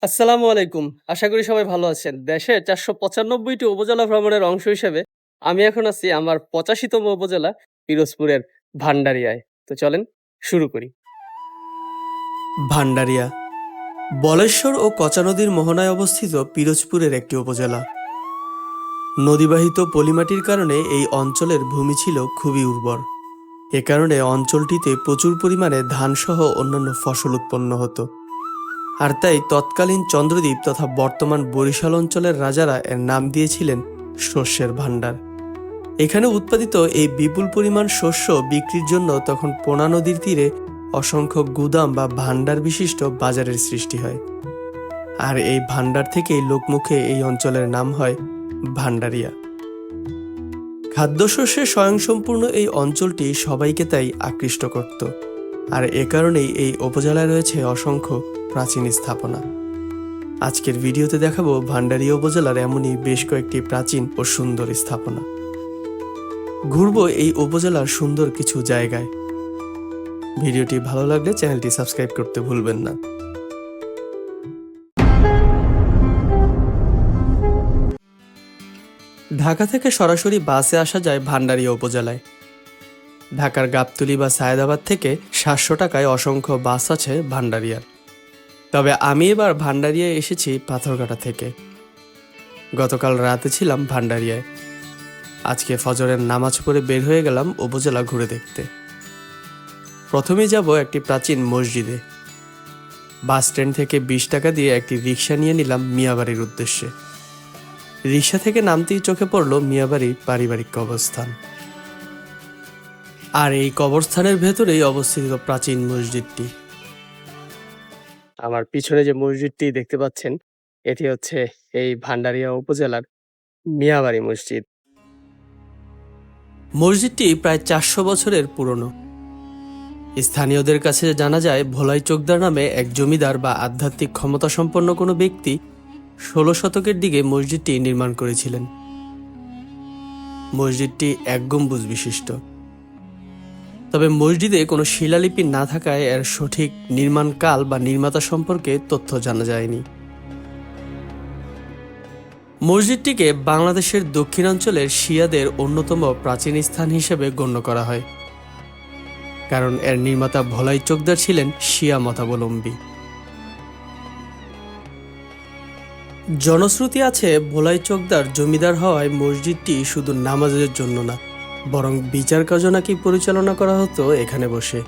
আসসালামু আলাইকুম। আশা করি সবাই ভালো আছেন। দেশে ৪৯৫ টি উপজেলা ভ্রমণের অংশ হিসেবে আমি এখন আছি আমার ৮৫ তম উপজেলা পিরোজপুরের ভান্ডারিয়ায়। তো চলেন শুরু করি। ভান্ডারিয়া বলেশ্বর ও কচা নদীর মোহনায় অবস্থিত পিরোজপুরের একটি উপজেলা। নদীবাহিত পলিমাটির কারণে এই অঞ্চলের ভূমি ছিল খুবই উর্বর। এ কারণে অঞ্চলটিতে প্রচুর পরিমাণে ধানসহ অন্যান্য ফসল উৎপন্ন হতো। আর তাই তৎকালীন চন্দ্রদ্বীপ তথা বর্তমান বরিশাল অঞ্চলের রাজারা এর নাম দিয়েছিলেন শস্যের ভাণ্ডার। এখানে উৎপাদিত এই বিপুল পরিমাণ শস্য বিক্রির জন্য তখন পোনা নদীর তীরে অসংখ্য গুদাম বা ভাণ্ডার বিশিষ্ট বাজারের সৃষ্টি হয়। আর এই ভাণ্ডার থেকেই লোকমুখে এই অঞ্চলের নাম হয় ভান্ডারিয়া। খাদ্যশস্যে স্বয়ংসম্পূর্ণ এই অঞ্চলটি সবাইকে তাই আকৃষ্ট করত। আর এ কারণেই এই উপজেলায় রয়েছে অসংখ্য প্রাচীন স্থাপনা। আজকের ভিডিওতে দেখাবো ভান্ডারিয়া উপজেলার এমনই বেশ কয়েকটি প্রাচীন ও সুন্দর স্থাপনা। ঘুরবো এই উপজেলার সুন্দর কিছু জায়গায়। ভিডিওটি ভালো লাগলে চ্যানেলটি সাবস্ক্রাইব করতে ভুলবেন না। ঢাকা থেকে সরাসরি বাসে আসা যায় ভান্ডারিয়া উপজেলায়। ঢাকার গাবতলী বা সায়েদাবাদ থেকে ৭০০ টাকায় অসংখ্য বাস আছে ভান্ডারিয়ার। তবে আমি এবার ভান্ডারিয়ায় এসেছি পাথরঘাটা থেকে। গতকাল রাতে ছিলাম ভান্ডারিয়ায়। আজকে ফজরের নামাজ পড়ে বের হয়ে গেলাম উপজেলা ঘুরে দেখতে। প্রথমে যাব একটি প্রাচীন মসজিদে। বাস স্ট্যান্ড থেকে ২০ টাকা দিয়ে একটি রিক্সা নিয়ে নিলাম মিয়াবাড়ির উদ্দেশ্যে। রিক্সা থেকে নামতেই চোখে পড়ল মিয়াবাড়ির পারিবারিক কবরস্থান। আর এই কবরস্থানের ভেতরেই অবস্থিত প্রাচীন মসজিদটি। আমার পিছনে যে মসজিদটি দেখতে পাচ্ছেন, এটি হচ্ছে এই ভান্ডারিয়া উপজেলার মিয়াবাড়ি মসজিদ। মসজিদটি প্রায় ৪০০ বছরের পুরনো। স্থানীয়দের কাছে জানা যায় ভোলাই চোকদার নামে এক জমিদার বা আধ্যাত্মিক ক্ষমতাসম্পন্ন কোনো ব্যক্তি ১৬ শতকের দিকে মসজিদটি নির্মাণ করেছিলেন। মসজিদটি এক গম্বুজ বিশিষ্ট। তবে মসজিদে কোনো শিলালিপি না থাকায় এর সঠিক নির্মাণ কাল বা নির্মাতা সম্পর্কে তথ্য জানা যায়নি। মসজিদটিকে বাংলাদেশের দক্ষিণাঞ্চলের শিয়াদের অন্যতম প্রাচীন স্থান হিসেবে গণ্য করা হয়, কারণ এর নির্মাতা ভোলাই চোকদার ছিলেন শিয়া মতাবলম্বী। জনশ্রুতি আছে ভোলাই চোকদার জমিদার হওয়ায় মসজিদটি শুধু নামাজের জন্য না, বরং বিচার কাজও নাকি পরিচালনা করা হতো এখানে বসে।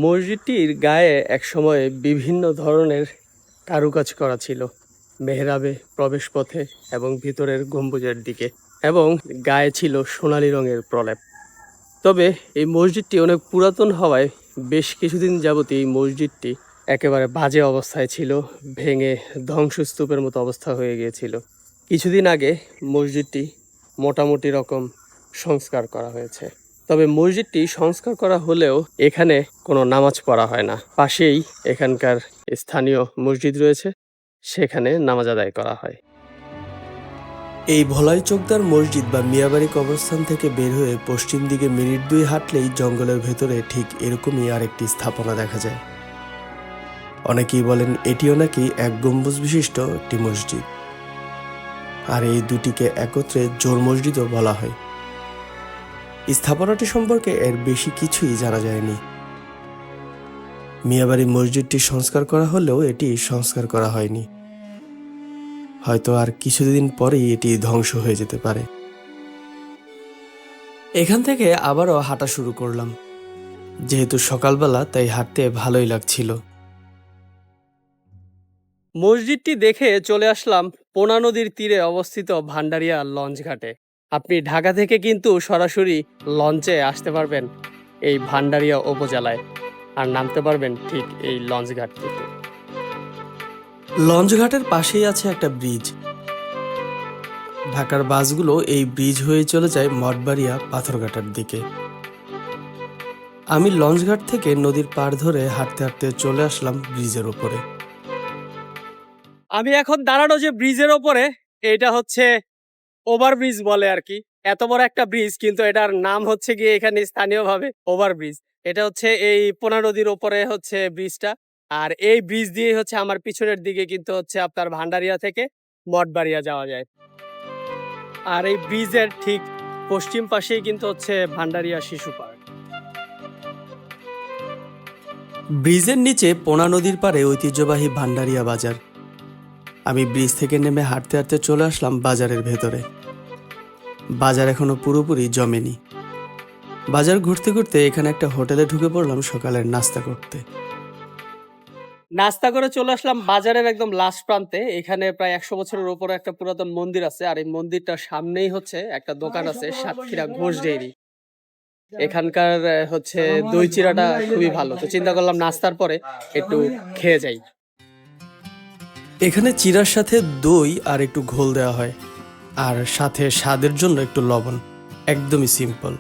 মসজিদটির গায়ে একসময় বিভিন্ন ধরনের কারুকাজ করা ছিল, মেহরাবে, প্রবেশপথে এবং ভিতরের গম্বুজের দিকে, এবং গায়ে ছিল সোনালী রঙের প্রলেপ। তবে এই মসজিদটি অনেক পুরাতন হওয়ায় বেশ কিছুদিন যাবত এই মসজিদটি একেবারে বাজে অবস্থায় ছিল, ভেঙে ধ্বংসস্তূপের মতো অবস্থা হয়ে গিয়েছিল। কিছুদিন আগে মসজিদটি মোটামুটি রকম সংস্কার করা হয়েছে। তবে মসজিদটি সংস্কার করা হলেও এখানে কোনো নামাজ পড়া হয় না। পাশেই এখানকার স্থানীয় মসজিদ রয়েছে, সেখানে নামাজ আদায় করা হয়। এই ভোলাই চোকদার মসজিদ বা মিয়াবাড়ি কবরস্থান থেকে বের হয়ে পশ্চিম দিকে মিনিট ২ হাঁটলেই জঙ্গলের ভেতরে ঠিক এরকমই আরেকটি স্থাপনা দেখা যায়। অনেকেই বলেন এটিও নাকি এক গম্বুজ বিশিষ্ট একটি মসজিদ। আর এই দুটিকে একত্রে জোর মসজিদও বলা হয়। স্থাপনাটি সম্পর্কে এর বেশি কিছুই জানা যায়নি। মিয়াবাড়ি মসজিদটি সংস্কার করা হলেও এটি সংস্কার করা হয়নি। হয়তো আর কিছুদিন পরেই এটি ধ্বংস হয়ে যেতে পারে। এখান থেকে আবারও হাঁটা শুরু করলাম। যেহেতু সকালবেলা তাই হাঁটতে ভালোই লাগছিল। মসজিদটি দেখে চলে আসলাম পোনা নদীর তীরে অবস্থিত ভান্ডারিয়া লঞ্চ ঘাটে। আপনি ঢাকা থেকে কিন্তু সরাসরি লঞ্চে আসতে পারবেন এই ভান্ডারিয়া উপজেলায়, আর নামতে পারবেন ঠিক এই লঞ্চ ঘাট থেকে। লঞ্চ ঘাটের পাশেই আছে একটা ব্রিজ। ঢাকার বাসগুলো এই ব্রিজ হয়ে চলে যায় মঠবাড়িয়া পাথরঘাটার দিকে। আমি লঞ্চঘাট থেকে নদীর পাড় ধরে হাঁটতে হাঁটতে চলে আসলাম ব্রিজের ওপরে। আমি এখন দাঁড়ানো যে ব্রিজের ওপরে, এটা হচ্ছে ওভারব্রিজ বলে আর কি। এত বড় একটা ব্রিজ, কিন্তু এটার নাম হচ্ছে গিয়ে এখানে স্থানীয়ভাবে ওভারব্রিজ। এটা হচ্ছে এই পোনা নদীর ওপরে হচ্ছে ব্রিজটা। আর এই ব্রিজ দিয়ে হচ্ছে আমার পিছনের দিকে কিন্তু হচ্ছে আপনার ভান্ডারিয়া থেকে মঠবাড়িয়া যাওয়া যায়। আর এই ব্রিজের ঠিক পশ্চিম পাশেই কিন্তু হচ্ছে ভান্ডারিয়া শিশু পার্ক। ব্রিজের নিচে পোনা নদীর পাড়ে ঐতিহ্যবাহী ভান্ডারিয়া বাজার। আমি ব্রিজ থেকে নেমে হাঁটতে হাঁটতে চলে আসলাম বাজারের ভেতরে। বাজার এখনো পুরোপুরি জমেনি। বাজার ঘুরতে ঘুরতে এখানে একটা হোটেলে ঢুকে পড়লাম সকালের নাস্তা করতে। নাস্তা করে চলে আসলাম বাজারের একদম লাস্ট প্রান্তে। এখানে প্রায় 100 বছরের উপরে একটা পুরাতন মন্দির আছে। আর এই মন্দিরটার সামনেই হচ্ছে একটা দোকান আছে, সাতক্ষীরা ঘোষ ডেইরি। এখানকার হচ্ছে দই চিড়াটা খুবই ভালো, তো চিন্তা করলাম নাস্তার পরে একটু খেয়ে যাই। এখানে চিড়ার সাথে দই আর একটু ঘোল দেওয়া হয়, আর সাথে স্বাদের জন্য একটু লবণ। একদমই সিম্পল।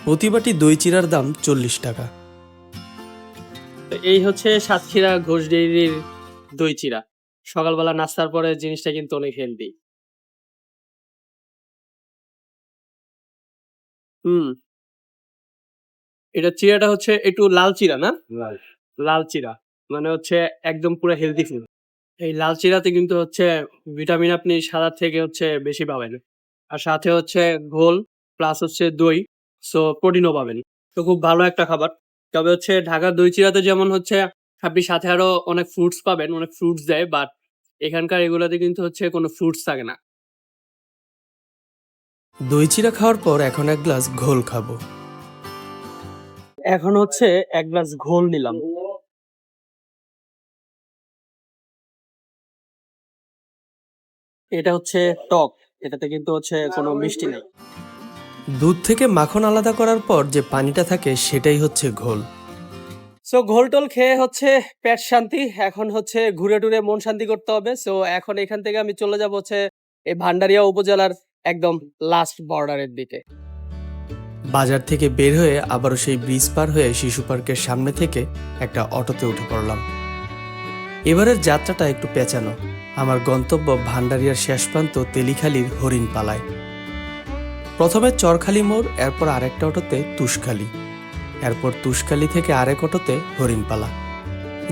প্রতি বাটি দই চিড়ার দাম 40 টাকা। তো এই হচ্ছে সাতক্ষীরা ঘোষ ডেইরির দই চিড়া। সকালবেলা নাস্তার পরে জিনিসটা কিন্তু অনেক হেলদি। হুম, এটা চিড়াটা হচ্ছে একটু লাল চিড়া না? লাল চিড়া মানে হচ্ছে একদম পুরো হেলদি ফুড। এই লাল চিড়াতে কিন্তু হচ্ছে ভিটামিন আপনি সাদার থেকে হচ্ছে বেশি পাবেন। আর সাথে হচ্ছে ঘোল প্লাস হচ্ছে দই, সো প্রোটিনও পাবেন। তো খুব ভালো একটা খাবার। তবে হচ্ছে ঢাকার দই চিড়াতে যেমন হচ্ছে আপনি সাথে আরো অনেক ফ্রুটস পাবেন, অনেক ফ্রুটস দেয়, বাট এখানকার এগুলোতে কিন্তু হচ্ছে কোনো ফ্রুটস থাকে না। দই চিড়া খাওয়ার পর এখন এক গ্লাস ঘোল খাবো। এখন হচ্ছে এক গ্লাস ঘোল নিলাম। এটা হচ্ছে টক, এটাতে কিন্তু হচ্ছে কোনো মিষ্টি নেই। দুধ থেকে মাখন আলাদা করার পর যে পানিটা থাকে সেটাই হচ্ছে ঘোল। সো ঘোল টোল খেয়ে হচ্ছে পেট শান্তি। এখন হচ্ছে ঘুরে টুরে মন শান্তি করতে হবে। সো এখন এখান থেকে আমি চলে যাব হচ্ছে এই ভান্ডারিয়া উপজেলার একদম লাস্ট বর্ডারের দিকে। বাজার থেকে বের হয়ে আবারও সেই ব্রিজ পার হয়ে শিশু পার্কের সামনে থেকে একটা অটোতে উঠে পড়লাম। এবারের যাত্রাটা একটু পেঁচানো। আমার গন্তব্য ভান্ডারিয়ার শেষ প্রান্ত তেলিখালির হরিণপালায়। প্রথমে চরখালি মোড়, এরপর আরেকটা অটোতে তুষখালি, এরপর তুষখালি থেকে আরেক অটোতে হরিণপালা।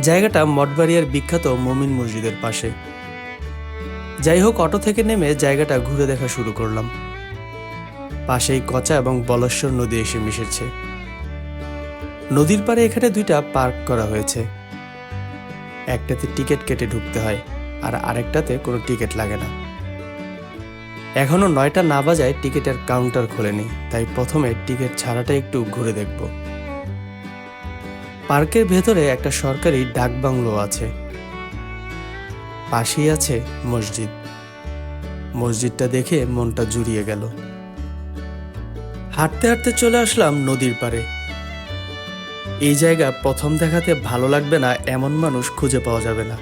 জায়গাটা মঠবাড়িয়ার বিখ্যাত মমিন মসজিদের পাশে। যাই হোক, অটো থেকে নেমে জায়গাটা ঘুরে দেখা শুরু করলাম। পাশেই কচা এবং বলেশ্বর নদী এসে মিশেছে। নদীর পাড়ে এখানে দুইটা পার্ক করা হয়েছে। একটাতে টিকিট কেটে ঢুকতে হয়, আর আরেকটাতে কোনো টিকিট লাগে না। এখনো 9টা না বাজায় টিকিটের কাউন্টার খোলেনি, তাই প্রথমে টিকিট ছাড়াটা একটু ঘুরে দেখব। পার্কের ভেতরে একটা সরকারি ডাকবাংলো আছে, পাশেই আছে মসজিদ। মসজিদটা দেখে মনটা জুড়িয়ে গেল। হাঁটতে হাঁটতে চলে আসলাম নদীর পাড়ে। এই জায়গা প্রথম দেখাতে ভালো লাগবে না এমন মানুষ খুঁজে পাওয়া যাবে না।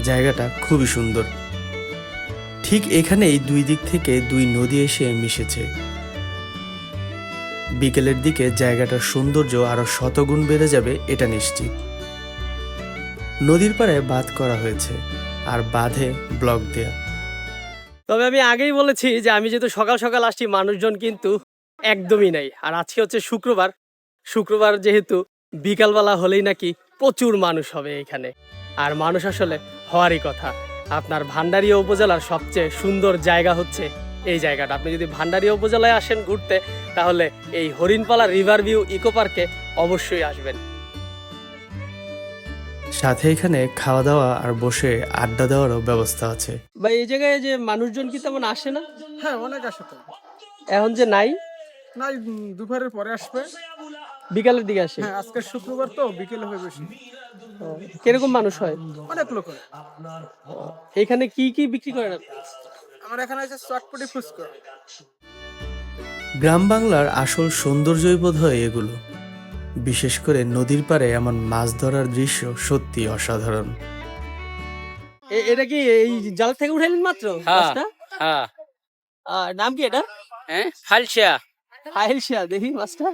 জায়গাটা খুবই সুন্দর। ঠিক এখানেই দুই দিক থেকে দুই নদী এসে মিশেছে। বিকেলের দিকে জায়গাটার সৌন্দর্য আরো শতগুণ বেড়ে যাবে, এটা নিশ্চিত। নদীর পাড়ে বাঁধ করা হয়েছে, আর বাঁধে ব্লক দেয়া। তবে আমি আগেই বলেছি যে আমি যেহেতু সকাল সকাল আসছি, মানুষজন কিন্তু একদমই নাই। আর আজকে হচ্ছে শুক্রবার। শুক্রবার যেহেতু বিকালবেলা হলেই নাকি প্রচুর মানুষ হবে এখানে। আর মানুষ আসলে হওয়ারই কথা। আপনার ভান্ডারিয়া উপজেলার সবচেয়ে সুন্দর জায়গা হচ্ছে এই জায়গাটা। আপনি যদি ভান্ডারিয়া উপজেলায় আসেন ঘুরতে, তাহলে এই হরিণপালা রিভার ভিউ ইকো পার্কে অবশ্যই আসবেন। সাথে এখানে খাওয়া দাওয়া আর বসে আড্ডা দেওয়ারও ব্যবস্থা আছে। বা এই জায়গায় যে মানুষজন কি তেমন আসে না? হ্যাঁ, অনেক আসে তো। এখন যে নাই, নাই, দুপুরের পরে আসবে। বিকালের দিকে আসে। হ্যাঁ, আজকে শুক্রবার তো বিকেলে হয় বেশি। কিরকম মানুষ হয়? অনেক লোক হয়। এখানে কি কি বিক্রি করেন আপনি? আমার এখানে আছে চটপটি ফুচকা। গ্রাম বাংলার আসল সৌন্দর্যই বোধ হয় এগুলো। বিশেষ করে নদীর পাড়ে এমন মাছ ধরার দৃশ্য সত্যি অসাধারণ। এটা কি এই জাল থেকে উঠাইলেন মাত্র মাছটা? হ্যাঁ, নাম কি এটা? ফালসিয়া। হাইলশিয়া, দেখি মাছটা।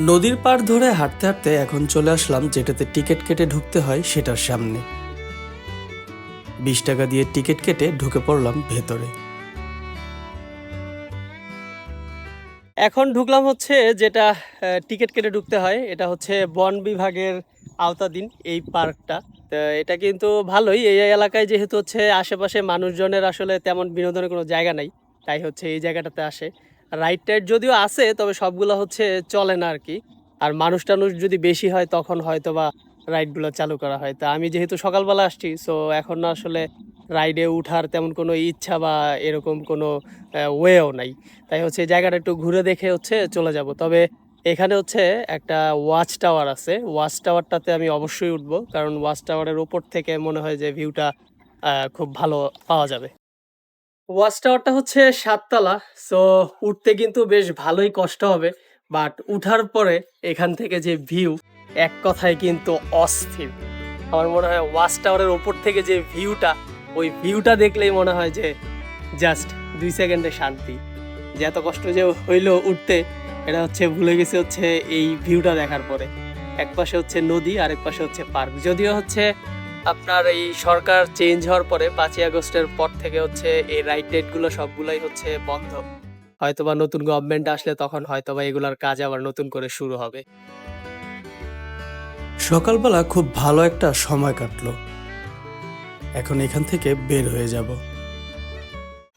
নদীর পাড় ধরে হাঁটতে হাঁটতে এখন চলে আসলাম যেটাতে টিকিট কেটে ঢুকতে হয় সেটার সামনে। 20 টাকা দিয়ে টিকিট কেটে ঢুকে পড়লাম ভেতরে। এখন ঢুকলাম হচ্ছে যেটা টিকিট কেটে ঢুকতে হয়, এটা হচ্ছে বন বিভাগের আওতাধীন এই পার্কটা। তো এটা কিন্তু ভালোই, এই এলাকায় যেহেতু হচ্ছে আশেপাশে মানুষজনের আসলে তেমন বিনোদনের কোনো জায়গা নাই, তাই হচ্ছে এই জায়গাটাতে আসে। রাইড টাইড যদিও আছে, তবে সবগুলো হচ্ছে চলে না আর কি। আর মানুষ টানুষ যদি বেশি হয় তখন হয়তো বা রাইডগুলো চালু করা হয়। তা আমি যেহেতু সকালবেলা আসছি, সো এখন আসলে রাইডে উঠার তেমন কোনো ইচ্ছা বা এরকম কোনো ওয়েও নাই। তাই হচ্ছে এই জায়গাটা একটু ঘুরে দেখে হচ্ছে চলে যাব। তবে এখানে হচ্ছে একটা ওয়াচ টাওয়ার আছে, ওয়াচ টাওয়ারটাতে আমি অবশ্যই উঠবো, কারণ ওয়াচ টাওয়ারের ওপর থেকে মনে হয় যে ভিউটা খুব ভালো পাওয়া যাবে। ওয়াচ টাওয়ারটা হচ্ছে 7 তলা, সো উঠতে কিন্তু বেশ ভালোই কষ্ট হবে, বাট উঠার পরে এখান থেকে যে ভিউ, এক কথায় কিন্তু অস্থির। আমার মনে হয় ওয়াচ টাওয়ারের ওপর থেকে যে ভিউটা, ওই ভিউটা দেখলেই মনে হয় যে জাস্ট 2 সেকেন্ডে শান্তি। যে এত কষ্ট যে হইলো উঠতে, এটা হচ্ছে ভুলে গেছে হচ্ছে এই ভিউটা দেখার পরে। এক পাশে হচ্ছে নদী, আরেক পাশে হচ্ছে পার্ক। যদিও হচ্ছে আপনার এই সরকার চেঞ্জ হওয়ার পরে 5ই আগস্টের পর থেকে হচ্ছে এই রাইড টাইডগুলো সবগুলাই হচ্ছে বন্ধ। হয়তোবা নতুন গভর্নমেন্ট আসলে তখন হয়তোবা এগুলার কাজ আবার নতুন করে শুরু হবে। সকালবেলা খুব ভালো একটা সময় কাটলো। এখন এখান থেকে বের হয়ে যাব।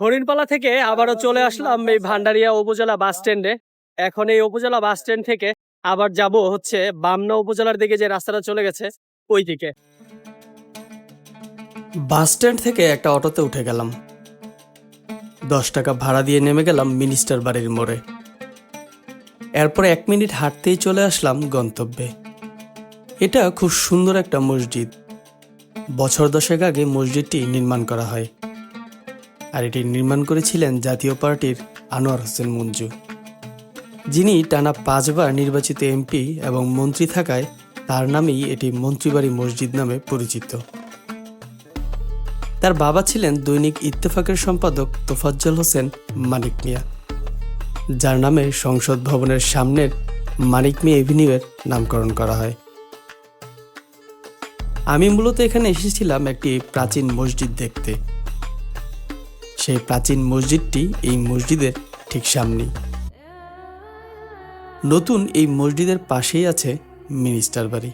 হরিণপালা থেকে আবারও চলে আসলাম এই ভান্ডারিয়া উপজেলা বাস স্ট্যান্ডে। এখন এই উপজেলা বাস স্ট্যান্ড থেকে আবার যাব হচ্ছে বামনা উপজেলার দিকে, যে রাস্তাটা চলে গেছে ওই দিকে। বাস স্ট্যান্ড থেকে একটা অটোতে উঠে গেলাম। 10 টাকা ভাড়া দিয়ে নেমে গেলাম মিনিস্টার বাড়ির মোড়ে। এরপর 1 মিনিট হাঁটতেই চলে আসলাম গন্তব্যে। এটা খুব সুন্দর একটা মসজিদ। বছর 10 আগে মসজিদটি নির্মাণ করা হয়, আর এটি নির্মাণ করেছিলেন জাতীয় পার্টির আনোয়ার হোসেন মঞ্জু, যিনি টানা 5 বার নির্বাচিত এমপি এবং মন্ত্রী থাকায় তার নামেই এটি মন্ত্রীবাড়ি মসজিদ নামে পরিচিত। তার বাবা ছিলেন দৈনিক ইত্তেফাকের সম্পাদক তোফাজ্জল হোসেন মানিক মিয়া, যার নামে সংসদ ভবনের সামনের মানিক মিয়া এভিনিউয়ের নামকরণ করা হয়। আমি মূলত এখানে এসেছিলাম একটি প্রাচীন মসজিদ দেখতে। সেই প্রাচীন মসজিদটি এই মসজিদের ঠিক সামনেই। নতুন এই মসজিদের পাশেই আছে মিনিস্টার বাড়ি।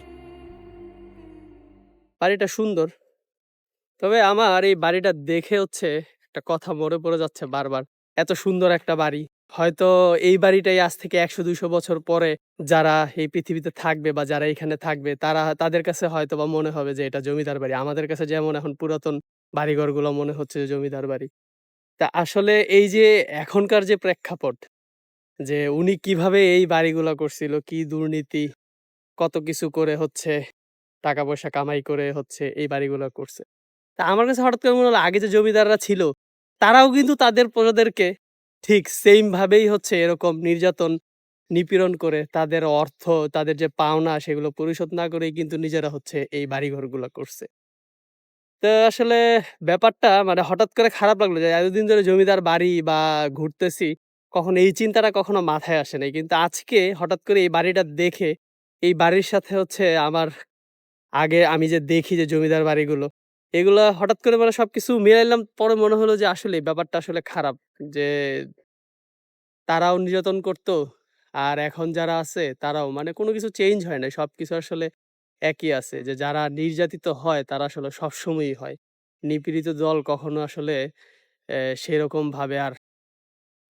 বাড়িটা সুন্দর, তবে আমার এই বাড়িটা দেখে হচ্ছে একটা কথা মনে পড়ে যাচ্ছে বারবার। এত সুন্দর একটা বাড়ি, হয়তো এই বাড়িটাই আজ থেকে 100-200 বছর পরে যারা এই পৃথিবীতে থাকবে বা যারা এখানে থাকবে, তাদের কাছে হয়তো বা মনে হবে যে এটা জমিদার বাড়ি। আমাদের কাছে যেমন এখন পুরাতন বাড়িঘরগুলো মনে হচ্ছে যে জমিদার বাড়ি। তা আসলে এই যে এখনকার যে প্রেক্ষাপট, যে উনি কিভাবে এই বাড়িগুলো করছিল, কি দুর্নীতি, কত কিছু করে হচ্ছে টাকা পয়সা কামাই করে হচ্ছে এই বাড়িগুলো করছে। তা আমার কাছে হঠাৎ করে মনে হলো, আগে যে জমিদাররা ছিল তারাও কিন্তু তাদের প্রজাদেরকে ঠিক সেম ভাবেই হচ্ছে এরকম নির্যাতন নিপীড়ন করে তাদের অর্থ, তাদের যে পাওনা সেগুলো পরিশোধ না করেই কিন্তু নিজেরা হচ্ছে এই বাড়িঘরগুলো করছে। তো আসলে ব্যাপারটা মানে হঠাৎ করে খারাপ লাগলো যে এতদিন ধরে জমিদার বাড়ি বা ঘুরতেছি, কখনো এই চিন্তাটা কখনো মাথায় আসে নাই। কিন্তু আজকে হঠাৎ করে এই বাড়িটা দেখে, এই বাড়ির সাথে হচ্ছে আমার আগে আমি যে দেখি যে জমিদার বাড়িগুলো, এগুলা হঠাৎ করে মানে সবকিছু মিলাইলাম। পরে মনে হলো যে আসলে ব্যাপারটা আসলে খারাপ। যে তারাও নির্যাতন করত, আর এখন যারা আছে তারাও, মানে কোনো কিছু চেঞ্জ হয় নাই। সবকিছু আসলে একই আছে। যে যারা নির্যাতিত হয় তারা আসলে সবসময়ই হয়। নিপীড়িত দল কখনো আসলে সেরকমভাবে আর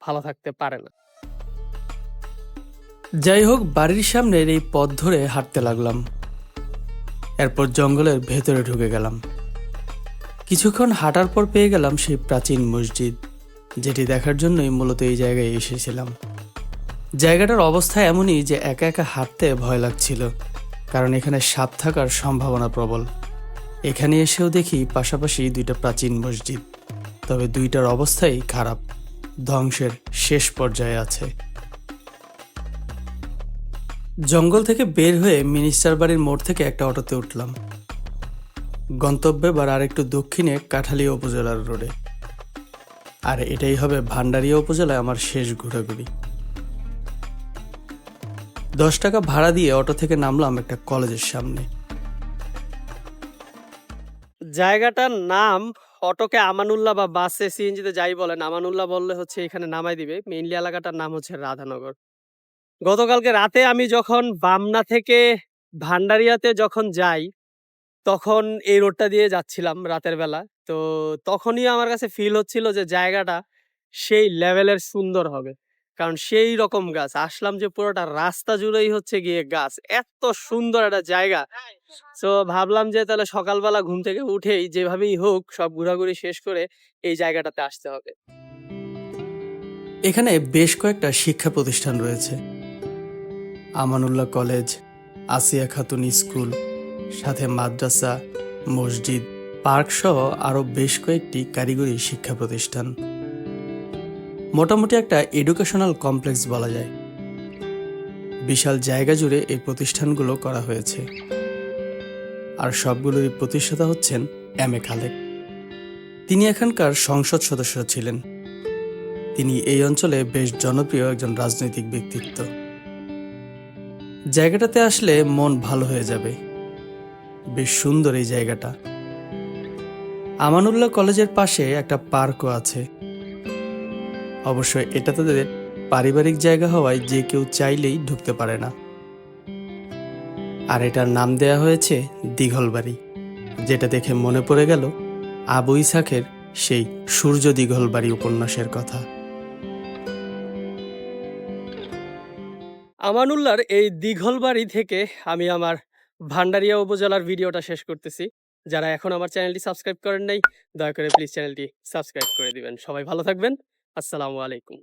ভালো থাকতে পারে না। যাই হোক, বাড়ির সামনের এই পথ ধরে হাঁটতে লাগলাম। এরপর জঙ্গলের ভেতরে ঢুকে গেলাম। কিছুক্ষণ হাঁটার পর পেয়ে গেলাম সেই প্রাচীন মসজিদ, যেটি দেখার জন্যই মূলত এই জায়গায় এসেছিলাম। জায়গাটার অবস্থা এমনই যে একা একা হাঁটতে ভয় লাগছিল, কারণ এখানে সাপ থাকার সম্ভাবনা প্রবল। এখানে এসেও দেখি পাশাপাশি 2টা প্রাচীন মসজিদ, তবে 2টার অবস্থাই খারাপ, ধ্বংসের শেষ পর্যায়ে আছে। জঙ্গল থেকে বের হয়ে মিনিস্টার বাড়ির মোড় থেকে একটা অটোতে উঠলাম। গন্তব্যে বা আরেকটু দক্ষিণে কাঠালিয়া উপজেলার রোডে। আর এটাই হবে ভান্ডারিয়া উপজেলায় আমার শেষ ঘোরাঘুরি। 10 টাকা ভাড়া দিয়ে অটো থেকে নামলাম একটা কলেজের সামনে। জায়গাটার নাম অটোকে আমানুল্লাহ বা বাসে সিএনজিতে যাই বলেন, আমানুল্লাহ বললে হচ্ছে এখানে নামাই দিবে। মেইনলি এলাকাটার নাম হচ্ছে রাধানগর। গতকালকে রাতে আমি যখন বামনা থেকে ভান্ডারিয়াতে যখন যাই, তখন এই রোডটা দিয়ে যাচ্ছিলাম রাতের বেলা। তো তখনই আমার কাছে ফিল হচ্ছিল যে জায়গাটা সেই লেভেলের সুন্দর হবে। কারণ সেই রকম গাছ। আসলাম যে পুরোটা রাস্তা জুড়েই হচ্ছে গিয়ে গাছ। এত সুন্দর একটা জায়গা। সো ভাবলাম যে তাহলে সকালবেলা ঘুম থেকে উঠেই যেভাবেই হোক সব ঘোরাঘুরি শেষ করে এই জায়গাটাতে আসতে হবে। এখানে বেশ কয়েকটা শিক্ষা প্রতিষ্ঠান রয়েছে। আমানুল্লাহ কলেজ, আসিয়া খাতুন স্কুল, সাথে মাদ্রাসা, মসজিদ, পার্ক সহ আরও বেশ কয়েকটি কারিগরি শিক্ষা প্রতিষ্ঠান। মোটামুটি একটা এডুকেশনাল কমপ্লেক্স বলা যায়। বিশাল জায়গা জুড়ে এই প্রতিষ্ঠানগুলো করা হয়েছে। আর সবগুলোরই প্রতিষ্ঠাতা হচ্ছেন এম.এ. খালেক। তিনি এখানকার সংসদ সদস্য ছিলেন। তিনি এই অঞ্চলে বেশ জনপ্রিয় একজন রাজনৈতিক ব্যক্তিত্ব। জায়গাটাতে আসলে মন ভালো হয়ে যাবে। বেশ সুন্দর এই জায়গাটা। আমানুল্লাহ কলেজের পাশে একটা পার্কও আছে। অবশ্যই এটা তাদের পারিবারিক জায়গা হওয়ায় যে কেউ চাইলেই ঢুকতে পারে না। আর এটার নাম দেয়া হয়েছে দিঘলবাড়ি, যেটা দেখে মনে পড়ে গেল আবু ইসহাকের সেই সূর্য দিঘলবাড়ি উপন্যাসের কথা। আমানুল্লাহর এই দিঘলবাড়ি থেকে আমি আমার ভান্ডারিয়া উপজেলার ভিডিওটা শেষ করতেছি। যারা এখন আমার চ্যানেলটি সাবস্ক্রাইব করেন নাই, দয়া করে প্লিজ চ্যানেলটি সাবস্ক্রাইব করে দিবেন। সবাই ভালো থাকবেন। আসসালামু আলাইকুম।